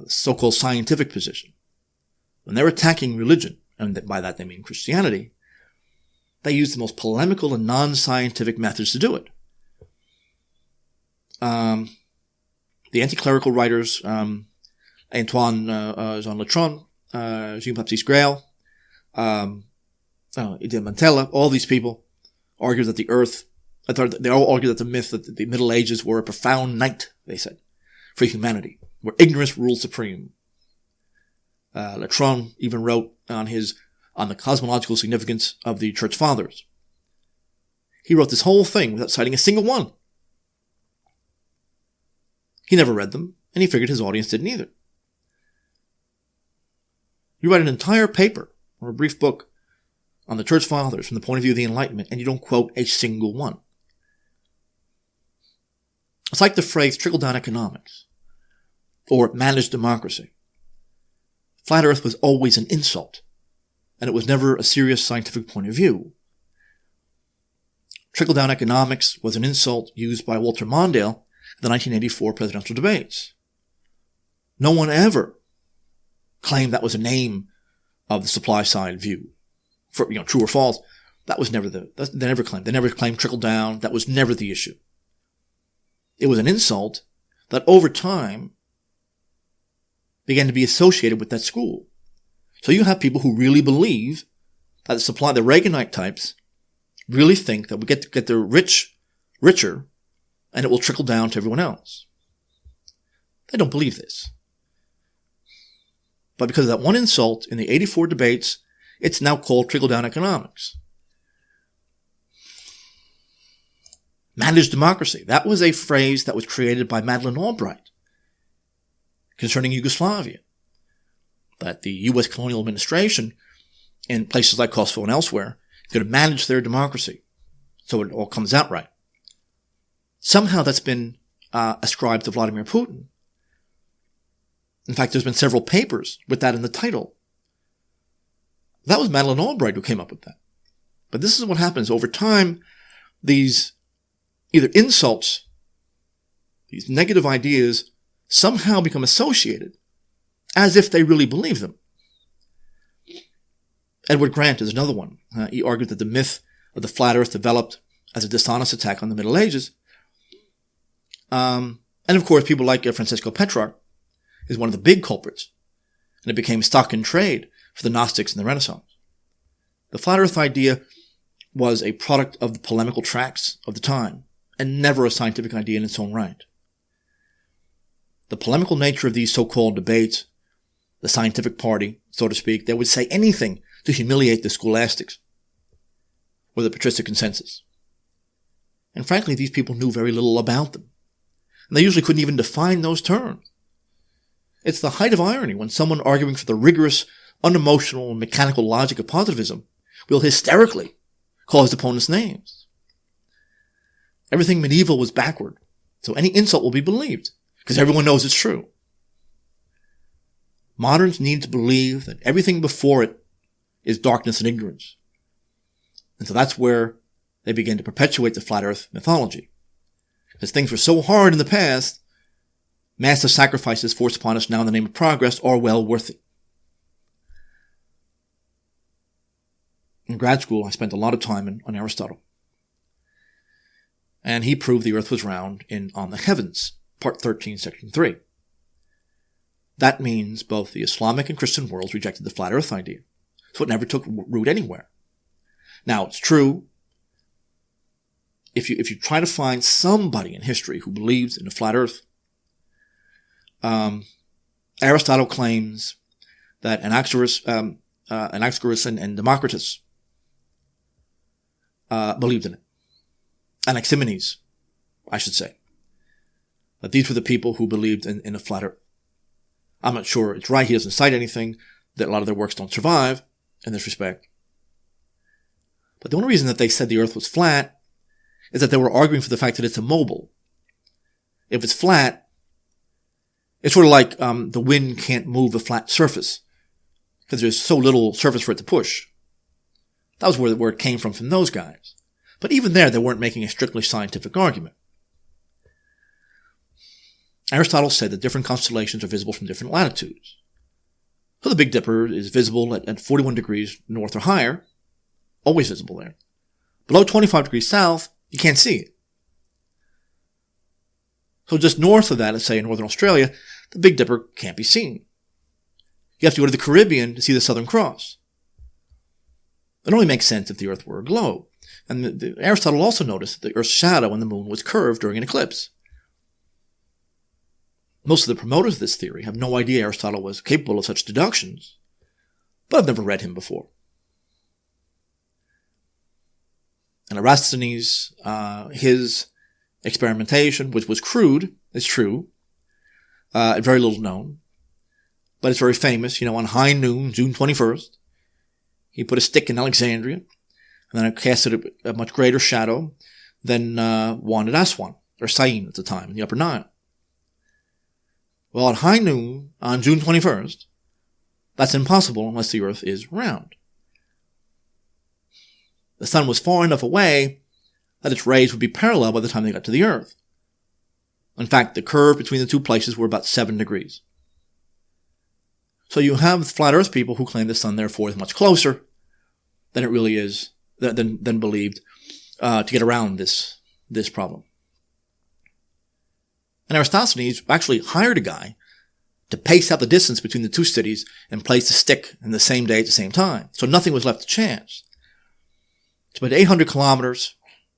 so-called scientific position, when they're attacking religion, and by that they mean Christianity, they use the most polemical and non-scientific methods to do it. The anti-clerical writers Antoine Jean Latron, Jean-Baptiste Grail, Edith Mantella, all these people argued that the earth, they all argued that the myth that the Middle Ages were a profound night, they said, for humanity, where ignorance ruled supreme. Latron even wrote on the cosmological significance of the Church Fathers. He wrote this whole thing without citing a single one. He never read them, and he figured his audience didn't either. You write an entire paper or a brief book on the Church Fathers from the point of view of the Enlightenment, and you don't quote a single one. It's like the phrase trickle-down economics or managed democracy. Flat Earth was always an insult, and it was never a serious scientific point of view. Trickle-down economics was an insult used by Walter Mondale in the 1984 presidential debates. No one ever claimed that was a name of the supply-side view. For, true or false, that was never they never claimed. They never claimed trickle-down. That was never the issue. It was an insult that over time began to be associated with that school. So you have people who really believe that the Reaganite types really think that we get the rich richer and it will trickle down to everyone else. They don't believe this. But because of that one insult in the 84 debates, it's now called trickle-down economics. Managed democracy. That was a phrase that was created by Madeleine Albright concerning Yugoslavia. That the U.S. colonial administration in places like Kosovo and elsewhere is going to manage their democracy so it all comes out right. Somehow that's been ascribed to Vladimir Putin. In fact, there's been several papers with that in the title. That was Madeleine Albright who came up with that. But this is what happens. Over time, these either insults, these negative ideas, somehow become associated as if they really believe them. Edward Grant is another one. He argued that the myth of the flat earth developed as a dishonest attack on the Middle Ages. And of course, people like Francisco Petrarch is one of the big culprits. And it became stock in trade for the Gnostics in the Renaissance. The flat earth idea was a product of the polemical tracts of the time and never a scientific idea in its own right. The polemical nature of these so-called debates, the scientific party, so to speak, they would say anything to humiliate the scholastics or the patristic consensus. And frankly, these people knew very little about them. And they usually couldn't even define those terms. It's the height of irony when someone arguing for the rigorous, unemotional, and mechanical logic of positivism will hysterically call his opponent's names. Everything medieval was backward, so any insult will be believed, because everyone knows it's true. Moderns need to believe that everything before it is darkness and ignorance. And so that's where they begin to perpetuate the flat earth mythology. Because things were so hard in the past, massive sacrifices forced upon us now in the name of progress are well worth it. In grad school, I spent a lot of time on Aristotle. And he proved the earth was round On the Heavens, part 13, section 3. That means both the Islamic and Christian worlds rejected the flat earth idea. So it never took root anywhere. Now, it's true, if you try to find somebody in history who believes in a flat earth, Aristotle claims that Anaxagoras and Democritus believed in it. Anaximenes, I should say. That these were the people who believed in a flat earth. I'm not sure it's right. He doesn't cite anything. That a lot of their works don't survive in this respect. But the only reason that they said the earth was flat is that they were arguing for the fact that it's immobile. If it's flat, it's sort of like the wind can't move a flat surface because there's so little surface for it to push. That was where it came from those guys. But even there, they weren't making a strictly scientific argument. Aristotle said that different constellations are visible from different latitudes. So the Big Dipper is visible at 41 degrees north or higher, always visible there. Below 25 degrees south, you can't see it. So just north of that, let's say in northern Australia, the Big Dipper can't be seen. You have to go to the Caribbean to see the Southern Cross. It only makes sense if the Earth were a globe. And Aristotle also noticed that the Earth's shadow on the moon was curved during an eclipse. Most of the promoters of this theory have no idea Aristotle was capable of such deductions, but I've never read him before. And Eratosthenes, his experimentation, which was crude, is true, very little known, but it's very famous. On high noon, June 21st, he put a stick in Alexandria, and then it casted a much greater shadow than one at Aswan, or Syene at the time, in the Upper Nile. Well, at high noon on June 21st, that's impossible unless the Earth is round. The sun was far enough away that its rays would be parallel by the time they got to the Earth. In fact, the curve between the two places were about 7 degrees. So you have flat Earth people who claim the sun, therefore, is much closer than it really is, than believed, to get around this problem. And Eratosthenes actually hired a guy to pace out the distance between the two cities and place the stick in the same day at the same time. So nothing was left to chance. It's about 800 kilometers,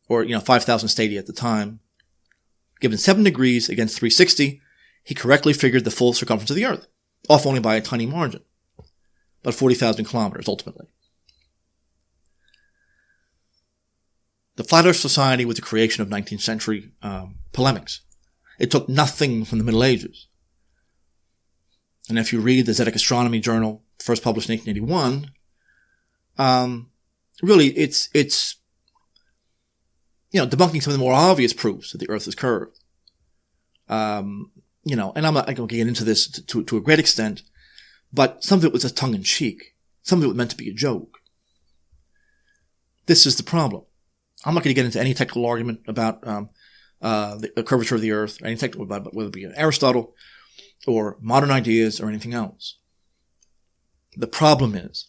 or 5,000 stadia at the time. Given 7 degrees against 360, he correctly figured the full circumference of the Earth, off only by a tiny margin, about 40,000 kilometers ultimately. The Flat Earth Society was the creation of 19th century polemics. It took nothing from the Middle Ages. And if you read the Zetic Astronomy Journal, first published in 1881, really it's debunking some of the more obvious proofs that the Earth is curved. And I'm not going to get into this to a great extent, but some of it was a tongue-in-cheek. Some of it was meant to be a joke. This is the problem. I'm not going to get into any technical argument about the curvature of the Earth, or any technical about whether it be Aristotle or modern ideas or anything else. The problem is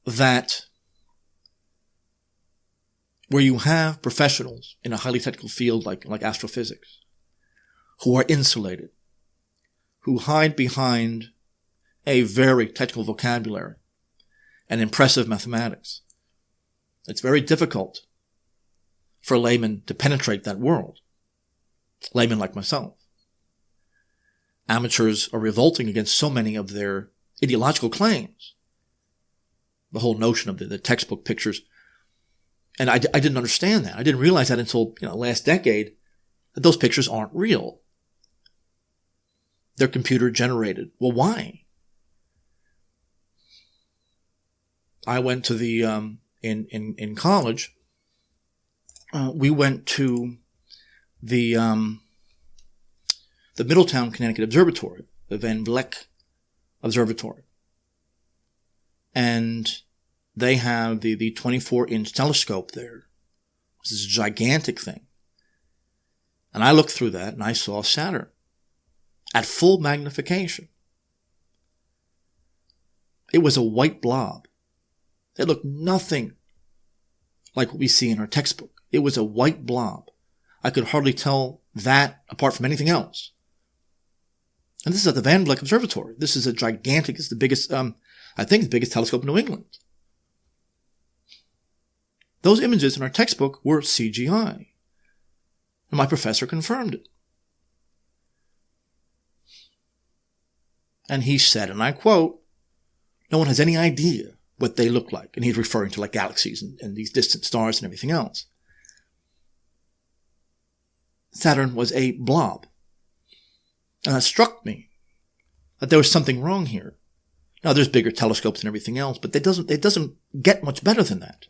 that where you have professionals in a highly technical field like astrophysics who are insulated, who hide behind a very technical vocabulary and impressive mathematics, it's very difficult for laymen to penetrate that world. Laymen like myself. Amateurs are revolting against so many of their ideological claims. The whole notion of the textbook pictures. And I didn't understand that. I didn't realize that until last decade, that those pictures aren't real. They're computer generated. Well, why? I went to the in college. We went to the Middletown, Connecticut Observatory, the Van Vleck Observatory. And they have the 24-inch telescope there. This is a gigantic thing. And I looked through that and I saw Saturn at full magnification. It was a white blob. It looked nothing like what we see in our textbook. It was a white blob. I could hardly tell that apart from anything else. And this is at the Van Vleck Observatory. This is a gigantic, it's the biggest, I think the biggest telescope in New England. Those images in our textbook were CGI. And my professor confirmed it. And he said, and I quote, "No one has any idea what they look like." And he's referring to like galaxies and these distant stars and everything else. Saturn was a blob. And that struck me that there was something wrong here. Now, there's bigger telescopes and everything else, but it doesn't get much better than that.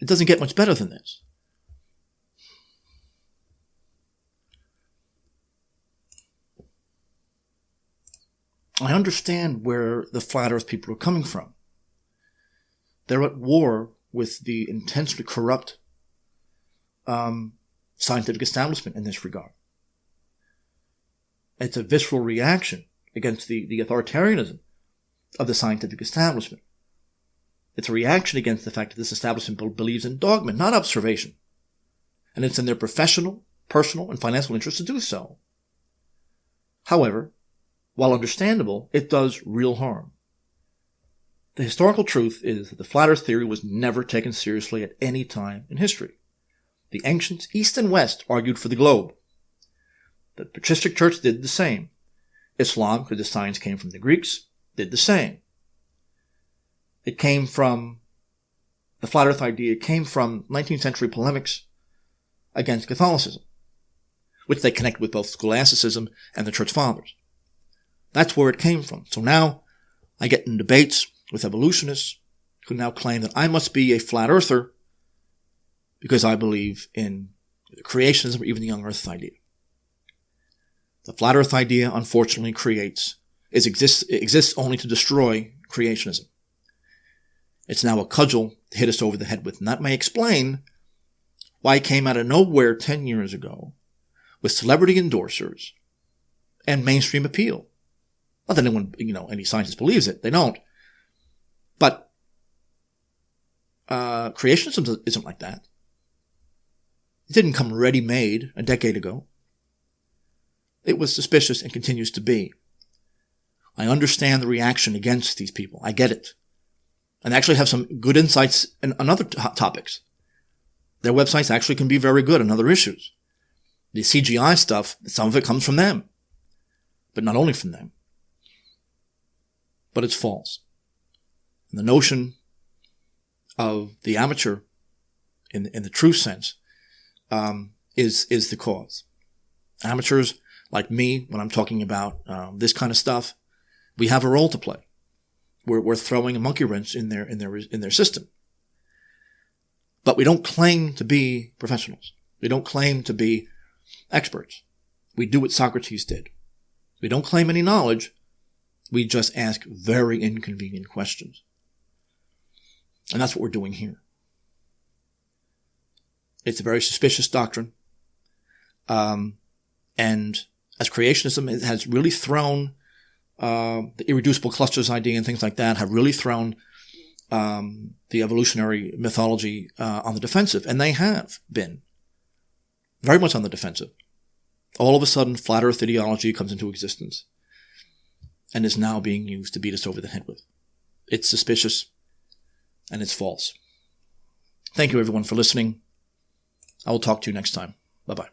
It doesn't get much better than this. I understand where the flat earth people are coming from. They're at war with the intensely corrupt scientific establishment in this regard. It's a visceral reaction against the authoritarianism of the scientific establishment. It's a reaction against the fact that this establishment believes in dogma, not observation. And it's in their professional, personal, and financial interest to do so. However, while understandable, it does real harm. The historical truth is that the flat earth theory was never taken seriously at any time in history. The ancients, East and West, argued for the globe. The patristic church did the same. Islam, because the science came from the Greeks, did the same. The flat earth idea came from 19th century polemics against Catholicism, which they connect with both scholasticism and the church fathers. That's where it came from. So now I get in debates with evolutionists who now claim that I must be a flat earther because I believe in creationism or even the young earth idea. The flat earth idea, unfortunately, exists only to destroy creationism. It's now a cudgel to hit us over the head with, and that may explain why it came out of nowhere 10 years ago with celebrity endorsers and mainstream appeal. Not that anyone, any scientist believes it. They don't. But creationism isn't like that. It didn't come ready-made a decade ago. It was suspicious and continues to be. I understand the reaction against these people. I get it. And they actually have some good insights on other topics. Their websites actually can be very good on other issues. The CGI stuff, some of it comes from them. But not only from them. But it's false. And the notion of the amateur, in the true sense, is the cause. Amateurs like me, when I'm talking about this kind of stuff, we have a role to play. We're throwing a monkey wrench in their system. But we don't claim to be professionals. We don't claim to be experts. We do what Socrates did. We don't claim any knowledge. We just ask very inconvenient questions. And that's what we're doing here. It's a very suspicious doctrine. And as creationism, it has really thrown the irreducible clusters idea and things like that have really thrown the evolutionary mythology on the defensive. And they have been very much on the defensive. All of a sudden, flat earth ideology comes into existence and is now being used to beat us over the head with. It's suspicious and it's false. Thank you, everyone, for listening. I will talk to you next time. Bye-bye.